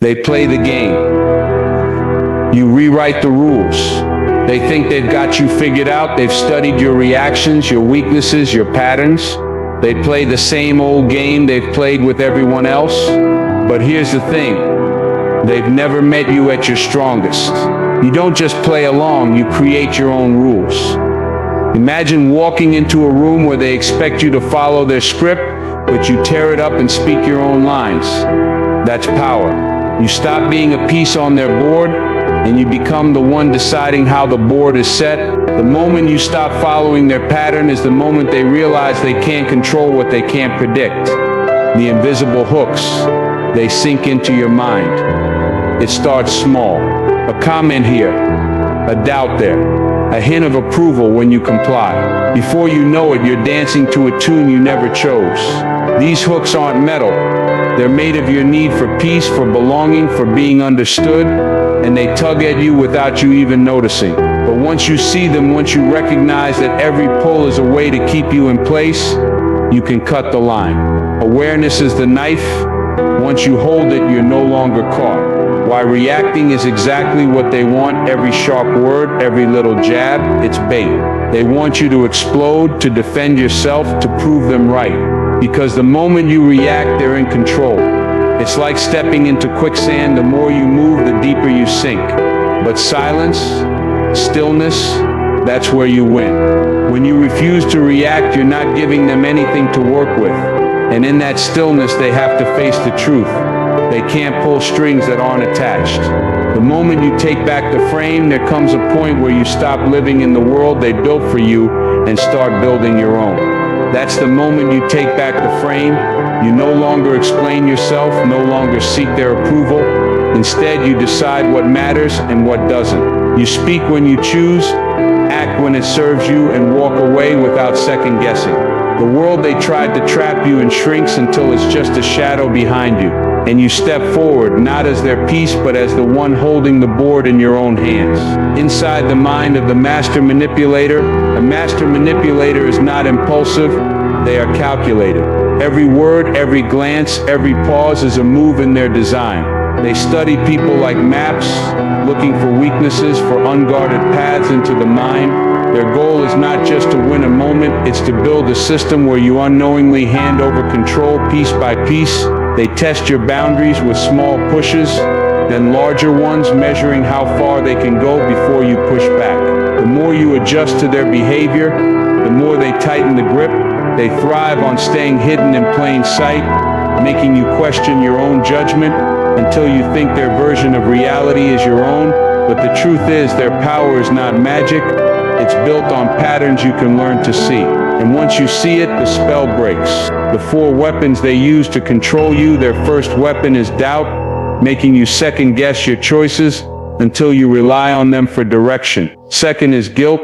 They play the game. You rewrite the rules. They think they've got you figured out. They've studied your reactions, your weaknesses, your patterns. They play the same old game they've played with everyone else. But here's the thing. They've never met you at your strongest. You don't just play along, you create your own rules. Imagine walking into a room where they expect you to follow their script, but you tear it up and speak your own lines. That's power. You stop being a piece on their board, and you become the one deciding how the board is set. The moment you stop following their pattern is the moment they realize they can't control what they can't predict. The invisible hooks, they sink into your mind. It starts small. A comment here, a doubt there, a hint of approval when you comply. Before you know it, you're dancing to a tune you never chose. These hooks aren't metal. They're made of your need for peace, for belonging, for being understood, and they tug at you without you even noticing. But once you see them, once you recognize that every pull is a way to keep you in place, you can cut the line. Awareness is the knife. Once you hold it, you're no longer caught. Why reacting is exactly what they want. Every sharp word, every little jab, it's bait. They want you to explode, to defend yourself, to prove them right. Because the moment you react, they're in control. It's like stepping into quicksand. The more you move, the deeper you sink. But silence, stillness, that's where you win. When you refuse to react, you're not giving them anything to work with. And in that stillness, they have to face the truth. They can't pull strings that aren't attached. The moment you take back the frame, there comes a point where you stop living in the world they built for you and start building your own. That's the moment you take back the frame. You no longer explain yourself, no longer seek their approval. Instead, you decide what matters and what doesn't. You speak when you choose, act when it serves you, and walk away without second guessing. The world they tried to trap you in shrinks until it's just a shadow behind you. And you step forward, not as their piece, but as the one holding the board in your own hands. Inside the mind of the master manipulator, a master manipulator is not impulsive, they are calculated. Every word, every glance, every pause is a move in their design. They study people like maps, looking for weaknesses, for unguarded paths into the mind. Their goal is not just to win a moment, it's to build a system where you unknowingly hand over control piece by piece. They test your boundaries with small pushes, then larger ones, measuring how far they can go before you push back. The more you adjust to their behavior, the more they tighten the grip. They thrive on staying hidden in plain sight, making you question your own judgment until you think their version of reality is your own. But the truth is, their power is not magic. It's built on patterns you can learn to see. And once you see it, the spell breaks. The 4 weapons they use to control you, their first weapon is doubt, making you second guess your choices until you rely on them for direction. Second is guilt,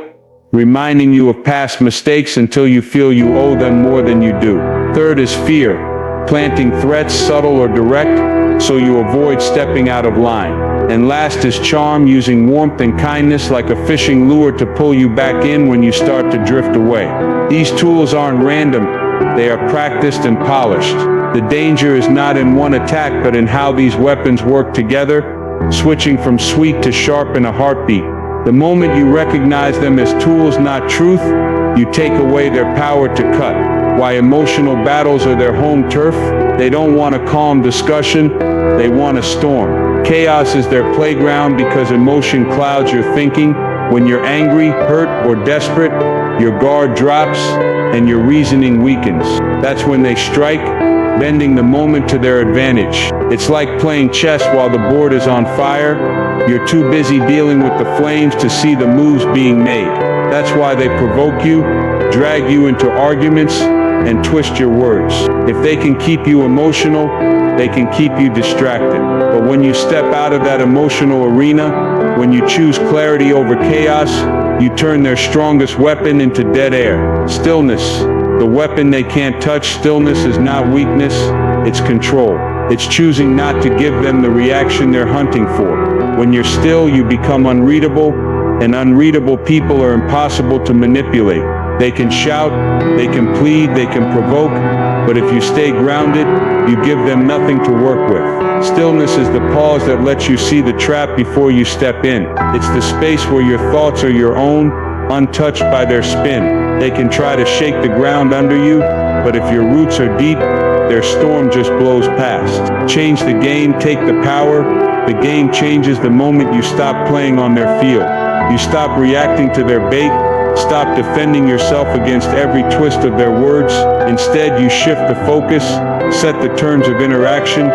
reminding you of past mistakes until you feel you owe them more than you do. Third is fear, planting threats, subtle or direct, so you avoid stepping out of line. And last is charm, using warmth and kindness like a fishing lure to pull you back in when you start to drift away. These tools aren't random, they are practiced and polished. The danger is not in one attack, but in how these weapons work together, switching from sweet to sharp in a heartbeat. The moment you recognize them as tools, not truth, you take away their power to cut. Why emotional battles are their home turf? They don't want a calm discussion, they want a storm. Chaos is their playground because emotion clouds your thinking. When you're angry, hurt, or desperate, your guard drops and your reasoning weakens. That's when they strike, bending the moment to their advantage. It's like playing chess while the board is on fire. You're too busy dealing with the flames to see the moves being made. That's why they provoke you, drag you into arguments, and twist your words. If they can keep you emotional, they can keep you distracted. But when you step out of that emotional arena, when you choose clarity over chaos, you turn their strongest weapon into dead air. Stillness, the weapon they can't touch. Stillness is not weakness, it's control. It's choosing not to give them the reaction they're hunting for. When you're still, you become unreadable, and unreadable people are impossible to manipulate. They can shout, they can plead, they can provoke, But if you stay grounded, you give them nothing to work with. Stillness is the pause that lets you see the trap before you step in. It's the space where your thoughts are your own, untouched by their spin. They can try to shake the ground under you, but if your roots are deep, their storm just blows past. Change the game, take the power. The game changes the moment you stop playing on their field. You stop reacting to their bait. Stop defending yourself against every twist of their words. Instead, you shift the focus, set the terms of interaction,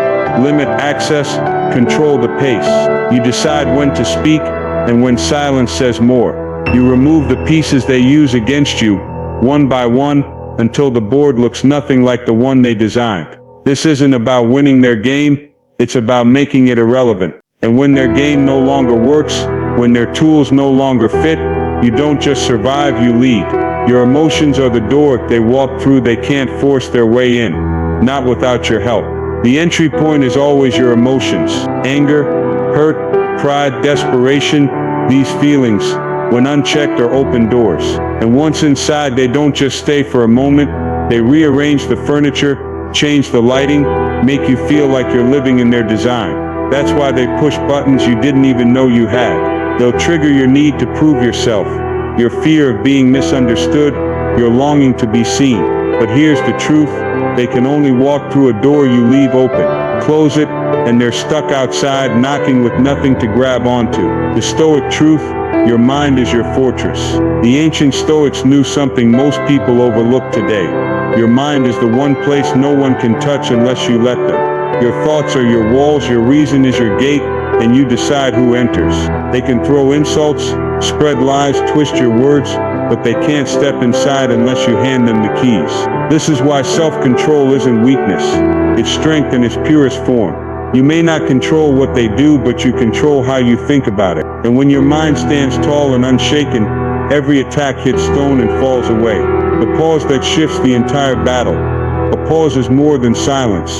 limit access, control the pace. You decide when to speak and when silence says more. You remove the pieces they use against you, one by one, until the board looks nothing like the one they designed. This isn't about winning their game, it's about making it irrelevant. And when their game no longer works, when their tools no longer fit, you don't just survive, you lead. Your emotions are the door they walk through. They can't force their way in, not without your help. The entry point is always your emotions. Anger, hurt, pride, desperation. These feelings, when unchecked, are open doors. And once inside, they don't just stay for a moment. They rearrange the furniture, change the lighting, make you feel like you're living in their design. That's why they push buttons you didn't even know you had. They'll trigger your need to prove yourself, your fear of being misunderstood, your longing to be seen. But here's the truth, they can only walk through a door you leave open. Close it, and they're stuck outside, knocking with nothing to grab onto. The Stoic truth, your mind is your fortress. The ancient Stoics knew something most people overlook today. Your mind is the one place no one can touch unless you let them. Your thoughts are your walls, your reason is your gate, and you decide who enters. They can throw insults, spread lies, twist your words, but they can't step inside unless you hand them the keys. This is why self-control isn't weakness. It's strength in its purest form. You may not control what they do, but you control how you think about it. And when your mind stands tall and unshaken, every attack hits stone and falls away. The pause that shifts the entire battle. A pause is more than silence.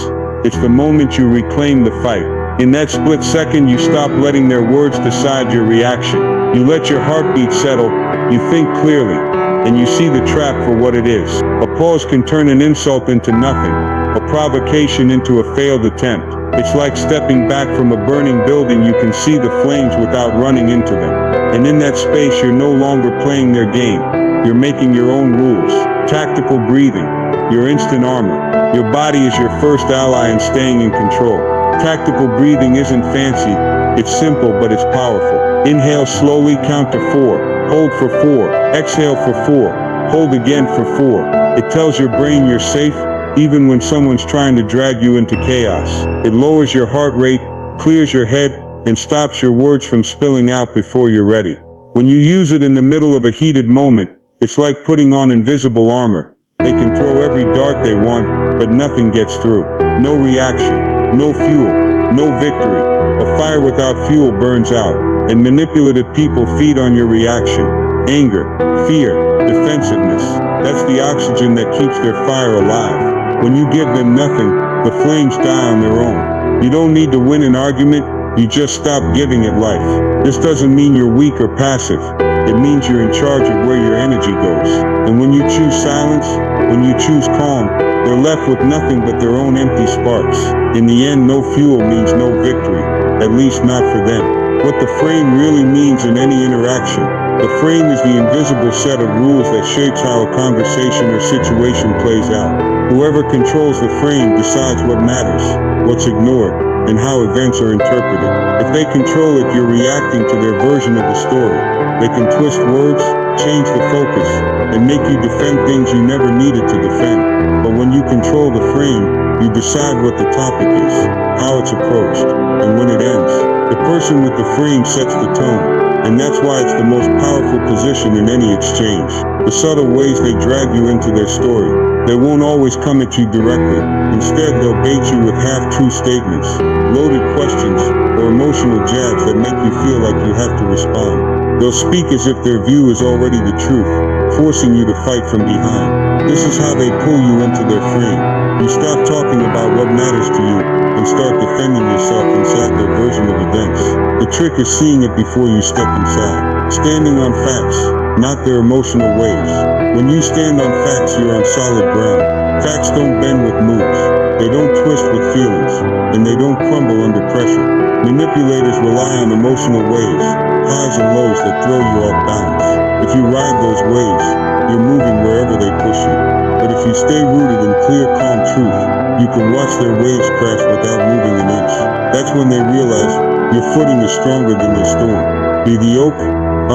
It's the moment you reclaim the fight. In that split second, you stop letting their words decide your reaction. You let your heartbeat settle, you think clearly, and you see the trap for what it is. A pause can turn an insult into nothing, a provocation into a failed attempt. It's like stepping back from a burning building. You can see the flames without running into them. And in that space, you're no longer playing their game. You're making your own rules. Tactical breathing, your instant armor. Your body is your first ally in staying in control. Tactical breathing isn't fancy, it's simple but it's powerful. Inhale slowly, count to 4, hold for 4, exhale for 4, hold again for 4. It tells your brain you're safe, even when someone's trying to drag you into chaos. It lowers your heart rate, clears your head, and stops your words from spilling out before you're ready. When you use it in the middle of a heated moment, it's like putting on invisible armor. They can throw every dart they want, but nothing gets through. No reaction. No fuel, no victory. A fire without fuel burns out, and manipulative people feed on your reaction. Anger, fear, defensiveness. That's the oxygen that keeps their fire alive. When you give them nothing, the flames die on their own. You don't need to win an argument, you just stop giving it life. This doesn't mean you're weak or passive. It means you're in charge of where your energy goes. And when you choose silence, when you choose calm, they're left with nothing but their own empty sparks. In the end, no fuel means no victory, at least not for them. What the frame really means in any interaction. The frame is the invisible set of rules that shapes how a conversation or situation plays out. Whoever controls the frame decides what matters, what's ignored, and how events are interpreted. If they control it, you're reacting to their version of the story. They can twist words, change the focus, and make you defend things you never needed to defend. But when you control the frame, you decide what the topic is, how it's approached, and when it ends. The person with the frame sets the tone, and that's why it's the most powerful position in any exchange. The subtle ways they drag you into their story. They won't always come at you directly. Instead, they'll bait you with half-true statements, loaded questions, or emotional jabs that make you feel like you have to respond. They'll speak as if their view is already the truth, forcing you to fight from behind. This is how they pull you into their frame. You stop talking about what matters to you and start defending yourself inside their version of events. The trick is seeing it before you step inside. Standing on facts, not their emotional waves. When you stand on facts, you're on solid ground. Facts don't bend with moves. They don't twist with feelings. And they don't crumble under pressure. Manipulators rely on emotional waves, highs and lows that throw you off balance. If you ride those waves, you're moving wherever they push you. But if you stay rooted in clear, calm truth, you can watch their waves crash without moving an inch. That's when they realize your footing is stronger than their storm. Be the oak,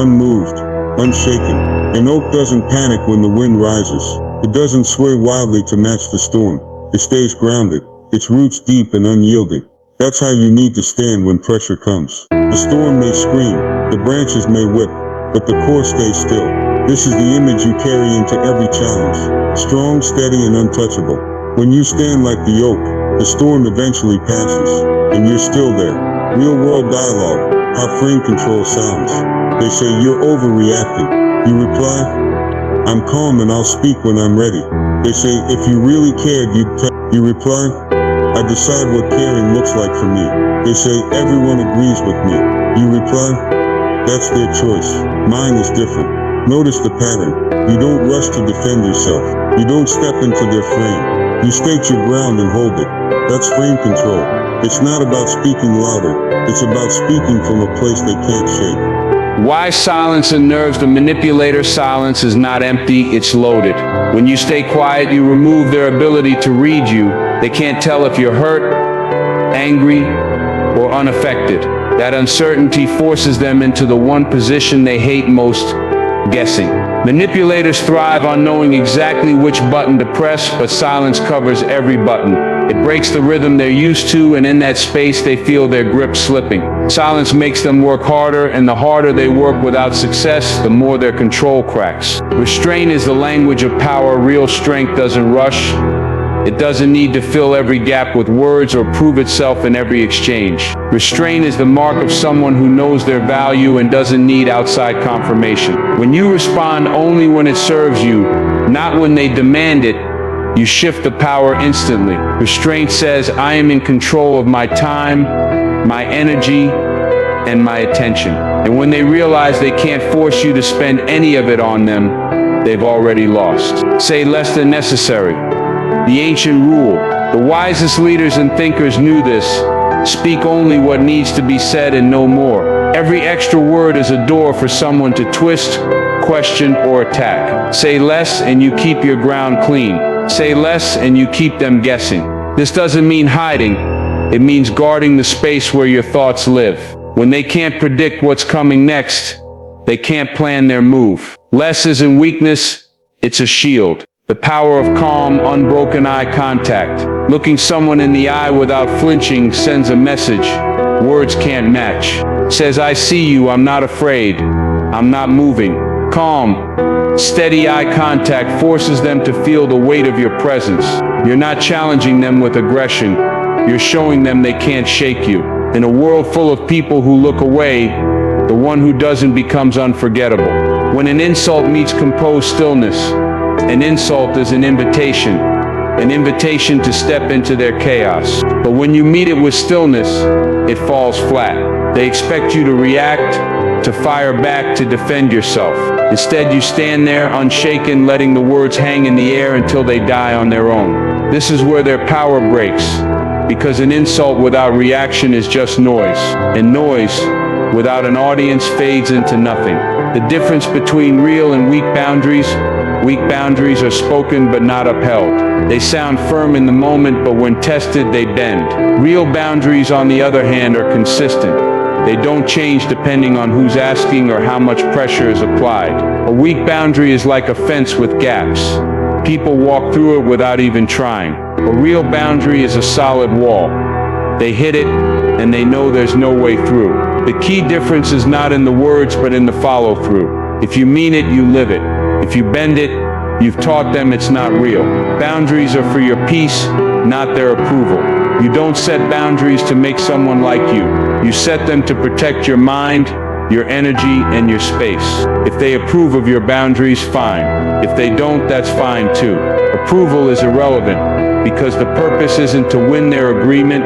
unmoved, unshaken. An oak doesn't panic when the wind rises. It doesn't sway wildly to match the storm. It stays grounded, its roots deep and unyielding. That's how you need to stand when pressure comes. The storm may scream, the branches may whip, but the core stays still. This is the image you carry into every challenge. Strong, steady, and untouchable. When you stand like the oak, the storm eventually passes, and you're still there. Real-world dialogue, how frame control sounds. They say you're overreacting. You reply, I'm calm and I'll speak when I'm ready. They say if you really cared, you'd tell. You reply, I decide what caring looks like for me. They say everyone agrees with me. You reply, that's their choice. Mine is different. Notice the pattern. You don't rush to defend yourself. You don't step into their frame. You stake your ground and hold it. That's frame control. It's not about speaking louder. It's about speaking from a place they can't shake. Why silence unnerves the manipulator? Silence is not empty, it's loaded. When you stay quiet, you remove their ability to read you. They can't tell if you're hurt, angry, or unaffected. That uncertainty forces them into the one position they hate most, guessing. Manipulators thrive on knowing exactly which button to press, but silence covers every button. It breaks the rhythm they're used to, and in that space they feel their grip slipping. Silence makes them work harder, and the harder they work without success, the more their control cracks. Restraint is the language of power. Real strength doesn't rush. It doesn't need to fill every gap with words or prove itself in every exchange. Restraint is the mark of someone who knows their value and doesn't need outside confirmation. When you respond only when it serves you, not when they demand it, you shift the power instantly. Restraint says, I am in control of my time, my energy, and my attention. And when they realize they can't force you to spend any of it on them, they've already lost. Say less than necessary. The ancient rule. The wisest leaders and thinkers knew this. Speak only what needs to be said and no more. Every extra word is a door for someone to twist, question, or attack. Say less and you keep your ground clean. Say less and you keep them guessing. This doesn't mean hiding. It means guarding the space where your thoughts live. When they can't predict what's coming next, they can't plan their move. Less isn't weakness, it's a shield. The power of calm, unbroken eye contact. Looking someone in the eye without flinching sends a message words can't match. Says, I see you, I'm not afraid, I'm not moving. Calm, steady eye contact forces them to feel the weight of your presence. You're not challenging them with aggression, you're showing them they can't shake you. In a world full of people who look away, the one who doesn't becomes unforgettable. When an insult meets composed stillness, an insult is an invitation to step into their chaos. But when you meet it with stillness, it falls flat. They expect you to react, to fire back, to defend yourself. Instead, you stand there unshaken, letting the words hang in the air until they die on their own. This is where their power breaks, because an insult without reaction is just noise, and noise without an audience fades into nothing. The difference between real and weak boundaries are spoken but not upheld. They sound firm in the moment, but when tested, they bend. Real boundaries, on the other hand, are consistent. They don't change depending on who's asking or how much pressure is applied. A weak boundary is like a fence with gaps. People walk through it without even trying. A real boundary is a solid wall. They hit it, and they know there's no way through. The key difference is not in the words, but in the follow-through. If you mean it, you live it. If you bend it, you've taught them it's not real. Boundaries are for your peace, not their approval. You don't set boundaries to make someone like you. You set them to protect your mind, your energy, and your space. If they approve of your boundaries, fine. If they don't, that's fine too. Approval is irrelevant, because the purpose isn't to win their agreement,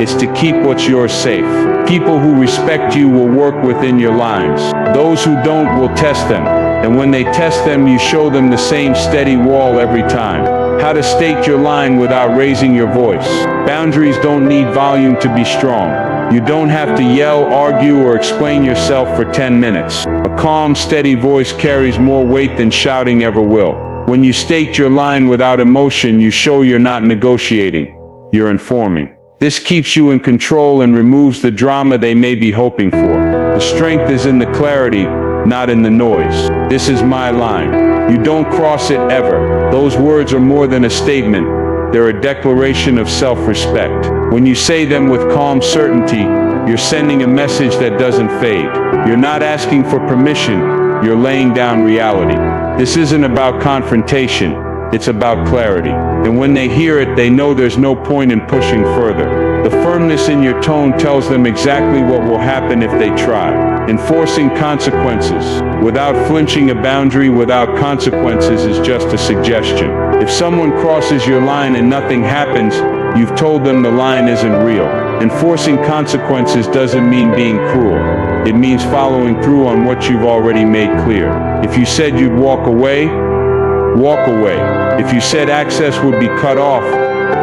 it's to keep what's yours safe. People who respect you will work within your lines. Those who don't will test them. And when they test them, you show them the same steady wall every time. How to state your line without raising your voice. Boundaries don't need volume to be strong. You don't have to yell, argue, or explain yourself for 10 minutes. A calm, steady voice carries more weight than shouting ever will. When you state your line without emotion, you show you're not negotiating, you're informing. This keeps you in control and removes the drama they may be hoping for. The strength is in the clarity, not in the noise. This is my line. You don't cross it ever. Those words are more than a statement. They're a declaration of self-respect. When you say them with calm certainty, you're sending a message that doesn't fade. You're not asking for permission, you're laying down reality. This isn't about confrontation, it's about clarity. And when they hear it, they know there's no point in pushing further. The firmness in your tone tells them exactly what will happen if they try. Enforcing consequences. Without flinching, a boundary without consequences is just a suggestion. If someone crosses your line and nothing happens, you've told them the line isn't real. Enforcing consequences doesn't mean being cruel. It means following through on what you've already made clear. If you said you'd walk away, walk away. If you said access would be cut off,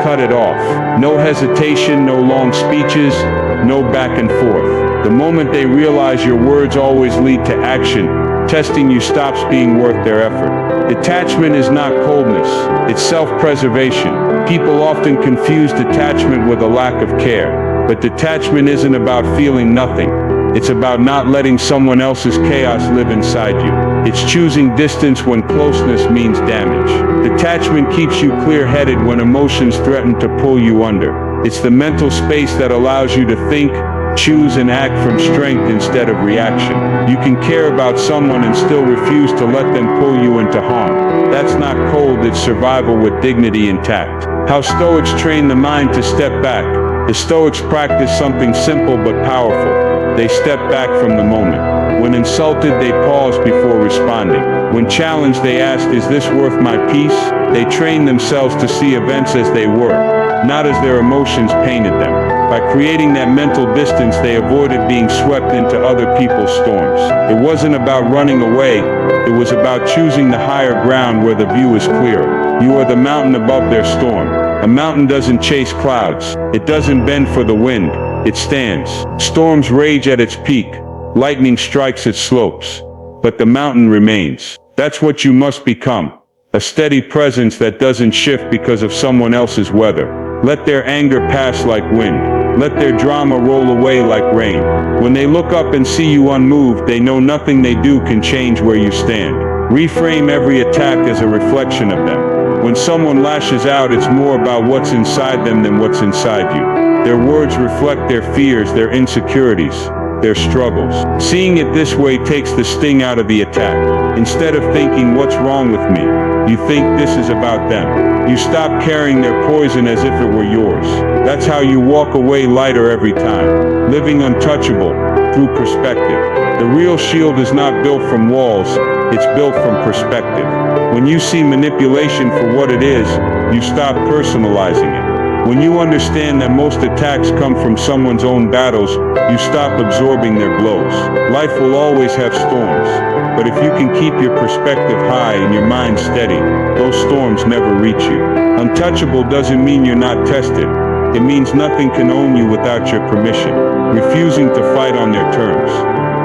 cut it off. No hesitation, no long speeches, no back and forth. The moment they realize your words always lead to action, testing you stops being worth their effort. Detachment is not coldness, it's self-preservation. People often confuse detachment with a lack of care, but detachment isn't about feeling nothing. It's about not letting someone else's chaos live inside you. It's choosing distance when closeness means damage. Detachment keeps you clear-headed when emotions threaten to pull you under. It's the mental space that allows you to think, choose, and act from strength instead of reaction. You can care about someone and still refuse to let them pull you into harm. That's not cold, it's survival with dignity intact. How Stoics train the mind to step back. The Stoics practice something simple but powerful. They step back from the moment. When insulted, they pause before responding. When challenged, they ask, is this worth my peace? They train themselves to see events as they were, not as their emotions painted them. By creating that mental distance, they avoided being swept into other people's storms. It wasn't about running away, it was about choosing the higher ground where the view is clearer. You are the mountain above their storm. A mountain doesn't chase clouds. It doesn't bend for the wind. It stands. Storms rage at its peak. Lightning strikes its slopes. But the mountain remains. That's what you must become. A steady presence that doesn't shift because of someone else's weather. Let their anger pass like wind. Let their drama roll away like rain. When they look up and see you unmoved, they know nothing they do can change where you stand. Reframe every attack as a reflection of them. When someone lashes out, it's more about what's inside them than what's inside you. Their words reflect their fears, their insecurities, their struggles. Seeing it this way takes the sting out of the attack. Instead of thinking, what's wrong with me? You think, this is about them. You stop carrying their poison as if it were yours. That's how you walk away lighter every time. Living untouchable, through perspective. The real shield is not built from walls, it's built from perspective. When you see manipulation for what it is, you stop personalizing it. When you understand that most attacks come from someone's own battles, you stop absorbing their blows. Life will always have storms, but if you can keep your perspective high and your mind steady, those storms never reach you. Untouchable doesn't mean you're not tested. It means nothing can own you without your permission. Refusing to fight on their terms.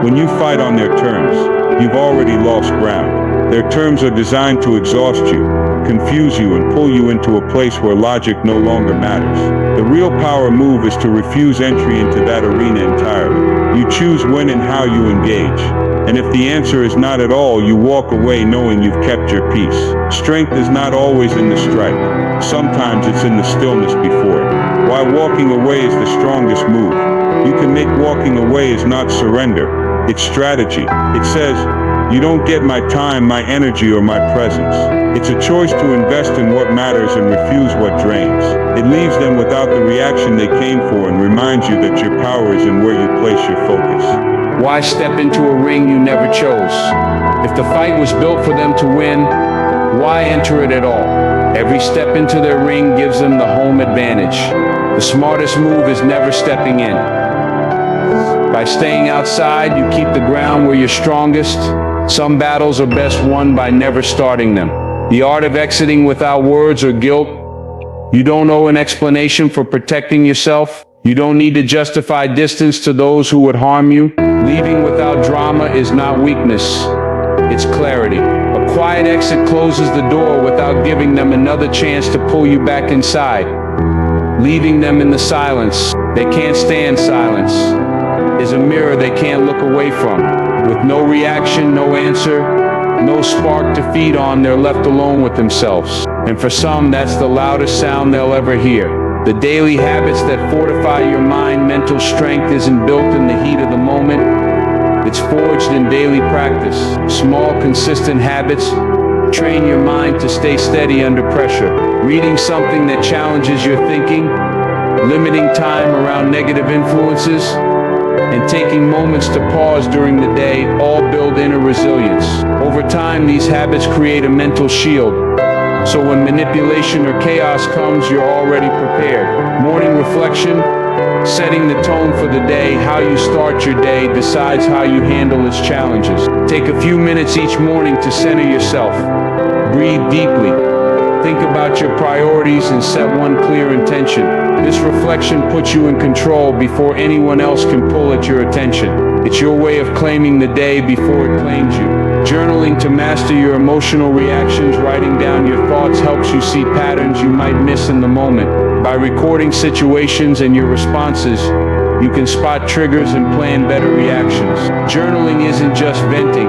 When you fight on their terms, you've already lost ground. Their terms are designed to exhaust you, confuse you, and pull you into a place where logic no longer matters. The real power move is to refuse entry into that arena entirely. You choose when and how you engage. And if the answer is not at all, you walk away knowing you've kept your peace. Strength is not always in the strike. Sometimes it's in the stillness before it. Why walking away is the strongest move. You can make walking away is not surrender. It's strategy. It says, you don't get my time, my energy, or my presence. It's a choice to invest in what matters and refuse what drains. It leaves them without the reaction they came for and reminds you that your power is in where you place your focus. Why step into a ring you never chose? If the fight was built for them to win, why enter it at all? Every step into their ring gives them the home advantage. The smartest move is never stepping in. By staying outside, you keep the ground where you're strongest. Some battles are best won by never starting them. The art of exiting without words or guilt. You don't owe an explanation for protecting yourself. You don't need to justify distance to those who would harm you. Leaving without drama is not weakness, it's clarity. A quiet exit closes the door without giving them another chance to pull you back inside. Leaving them in the silence, they can't stand silence, is a mirror they can't look away from. With no reaction, no answer, no spark to feed on, they're left alone with themselves. And for some, that's the loudest sound they'll ever hear. The daily habits that fortify your mind. Mental strength isn't built in the heat of the moment. It's forged in daily practice. Small, consistent habits train your mind to stay steady under pressure. Reading something that challenges your thinking, limiting time around negative influences, and taking moments to pause during the day all build inner resilience. Over time, these habits create a mental shield. So when manipulation or chaos comes, you're already prepared. Morning reflection, setting the tone for the day. How you start your day decides how you handle its challenges. Take a few minutes each morning to center yourself. Breathe deeply. Think about your priorities and set one clear intention. This reflection puts you in control before anyone else can pull at your attention. It's your way of claiming the day before it claims you. Journaling to master your emotional reactions. Writing down your thoughts helps you see patterns you might miss in the moment. By recording situations and your responses, you can spot triggers and plan better reactions. Journaling isn't just venting,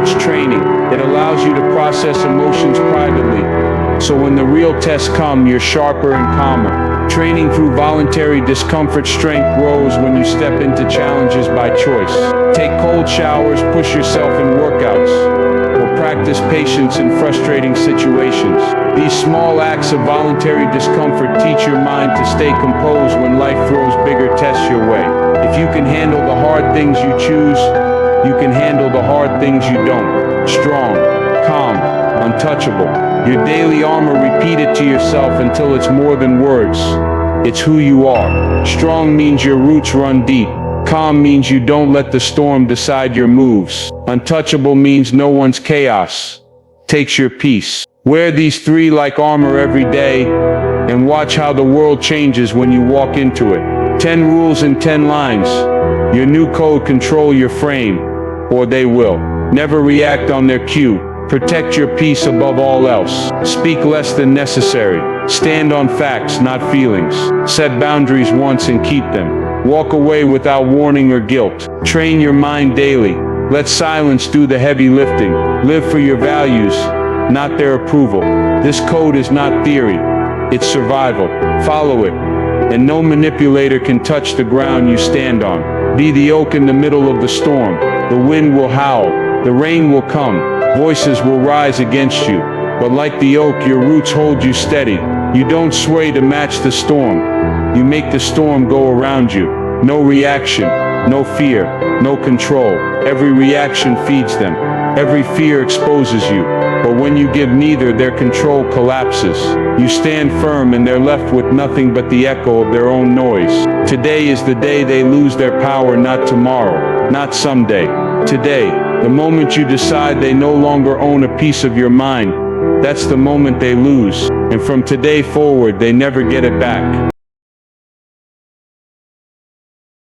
it's training. It allows you to process emotions privately, so when the real tests come, you're sharper and calmer. Training through voluntary discomfort. Strength grows when you step into challenges by choice. Take cold showers, push yourself in workouts, or practice patience in frustrating situations. These small acts of voluntary discomfort teach your mind to stay composed when life throws bigger tests your way. If you can handle the hard things you choose, you can handle the hard things you don't. Strong, calm, untouchable. Your daily armor. Repeat it to yourself until it's more than words. It's who you are. Strong means your roots run deep. Calm means you don't let the storm decide your moves. Untouchable means no one's chaos takes your peace. Wear these three like armor every day, and watch how the world changes when you walk into it. 10 rules in 10 lines. Your new code. Control your frame, or they will. Never react on their cue. Protect your peace above all else. Speak less than necessary. Stand on facts, not feelings. Set boundaries once and keep them. Walk away without warning or guilt. Train your mind daily. Let silence do the heavy lifting. Live for your values, not their approval. This code is not theory, it's survival. Follow it, and no manipulator can touch the ground you stand on. Be the oak in the middle of the storm. The wind will howl, the rain will come, voices will rise against you, but like the oak, your roots hold you steady. You don't sway to match the storm. You make the storm go around you. No reaction, no fear, no control. Every reaction feeds them. Every fear exposes you. But when you give neither, their control collapses. You stand firm and they're left with nothing but the echo of their own noise. Today is the day they lose their power, not tomorrow, not someday. Today, the moment you decide they no longer own a piece of your mind, that's the moment they lose. And from today forward, they never get it back.